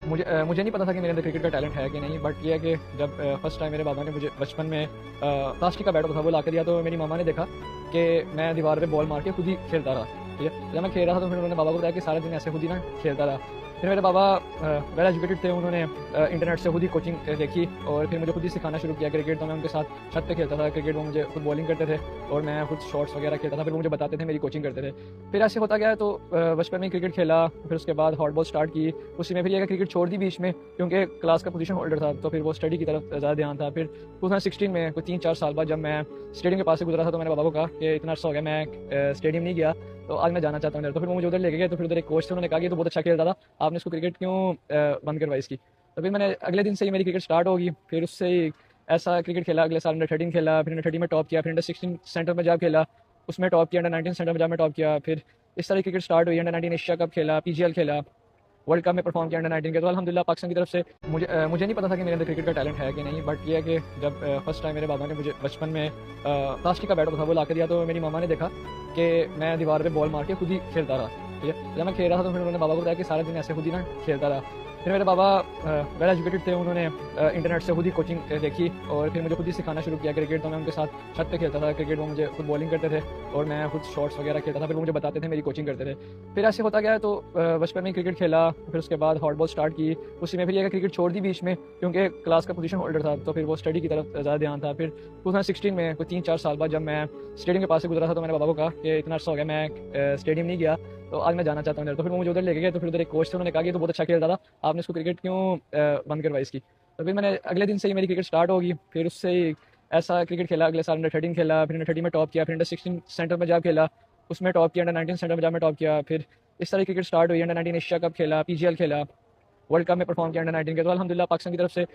मुझे नहीं पता था कि मेरे अंदर क्रिकेट का टैलेंट है कि नहीं, बट ये है कि जब फर्स्ट टाइम मेरे बाबा ने मुझे बचपन में प्लास्टिक का बैट था वो ला के दिया, तो मेरी मामा ने देखा कि मैं दीवार पे बॉल मार के खुद ही खेलता रहा। ठीक है, जब मैं खेल रहा था तो फिर उन्होंने बाबा को बताया कि सारा दिन ऐसे खुद ही ना खेलता रहा। फिर मेरे बाबा वेल एजुकेटेड थे, उन्होंने इंटरनेट से खुद ही कोचिंग देखी और फिर मुझे खुद ही सिखाना शुरू किया क्रिकेट। तो मैं उनके साथ छत पे खेलता था क्रिकेट, वो मुझे खुद बॉलिंग करते थे और मैं खुद शॉट्स वगैरह खेलता था, फिर वो मुझे बताते थे, मेरी कोचिंग करते थे। फिर ऐसे होता गया तो बचपन में क्रिकेट खेला, फिर उसके बाद हॉट बॉल स्टार्ट की। उसी में फिर ये क्रिकेट छोड़ दी बीच में, क्योंकि क्लास का पोजीशन होल्डर था, तो फिर वो स्टडी की तरफ ज़्यादा ध्यान था। फिर 2016 में कोई 3-4 साल बाद जब मैं स्टेडियम के पास से गुजरा था, तो मैंने बाबा को कहा कि इतना अर्सा हो गया मैं स्टेडियम नहीं गया, तो आज मैं जाना चाहता हूँ। तो फिर वो मुझे उधर लेके गए, तो फिर उधर एक कोच थे, उन्होंने कहा कि तो बहुत अच्छा खेलता था, आपने इसको क्रिकेट क्यों बंद करवाई इसकी। तो फिर मैंने अगले दिन से ही मेरी क्रिकेट स्टार्ट होगी। फिर उससे ही ऐसा क्रिकेट खेला, अगले साल अंडर 13 खेला, फिर अंडर 30 में टॉप किया, फिर अंडर 16 सेंटर में जब खेला उसमें टॉप किया, अंडर 19 सेंटर में जब मैं टॉप किया। फिर इस तरह क्रिकेट स्टार्ट हुई, अंडर 19 एशिया कप खेला, पीजीएल खेला, वर्ल्ड कप में परफॉर्म किया अंडर 19 के। तो अल्हम्दुलिल्लाह पाकिस्तान की तरफ से मुझे नहीं पता था कि मेरे अंदर क्रिकेट का टैलेंट है कि नहीं, बट ये है कि जब फर्स्ट टाइम मेरे बाबा ने मुझे बचपन में प्लास्टिक का बैट था वो ला के दिया, तो मेरी मामा ने देखा कि मैं दीवार पे बॉल मार के खुद ही खेलता रहा। ठीक है, जब मैं खेल रहा था तो फिर उन्होंने बाबा को बताया कि सारा दिन ऐसे खुद ही ना खेलता रहा। फिर मेरे बाबा वेल एजुकेटेड थे, उन्होंने इंटरनेट से खुद ही कोचिंग देखी और फिर मुझे खुद ही सिखाना शुरू किया क्रिकेट। तो मैं उनके साथ छत पे खेलता था क्रिकेट, वो मुझे खुद बॉलिंग करते थे और मैं खुद शॉट्स वगैरह खेलता था, फिर वो मुझे बताते थे, मेरी कोचिंग करते थे। फिर ऐसे होता गया तो बचपन में क्रिकेट खेला, फिर उसके बाद हॉट बॉल स्टार्ट की। उसी में फिर ये क्रिकेट छोड़ दी बीच में, क्योंकि क्लास का पोजीशन होल्डर था, तो फिर वो स्टडी की तरफ ज़्यादा ध्यान था। फिर 2016 में कोई 3-4 साल बाद जब मैं स्टेडियम के पास से गुजरा था, तो मैंने बाबा को कहा कि इतना अर्सा हो गया मैं स्टेडियम नहीं गया, तो आज मैं जाना चाहता हूँ। तो फिर वो मुझे उधर लेके गए, तो फिर उधर एक कोच थे, उन्होंने कहा कि तो बहुत अच्छा खेलता था, आपने इसको क्रिकेट क्यों बंद करवाई इसकी। तो फिर मैंने अगले दिन से ही मेरी क्रिकेट स्टार्ट होगी। फिर उससे ही ऐसा क्रिकेट खेला, अगले साल अंडर 13 खेला, फिर अंडर 30 में टॉप किया, फिर अंडर 16 सेंटर में जब खेला उसमें टॉप किया, अंडर 19 सेंटर में जब मैं टॉप किया। फिर इस तरह क्रिकेट स्टार्ट हुई, अंडर 19 एशिया कप खेला, पीजीएल खेला, वर्ल्ड कप में परफॉर्म किया अंडर 19 के। तो अल्हम्दुलिल्लाह पाकिस्तान की तरफ से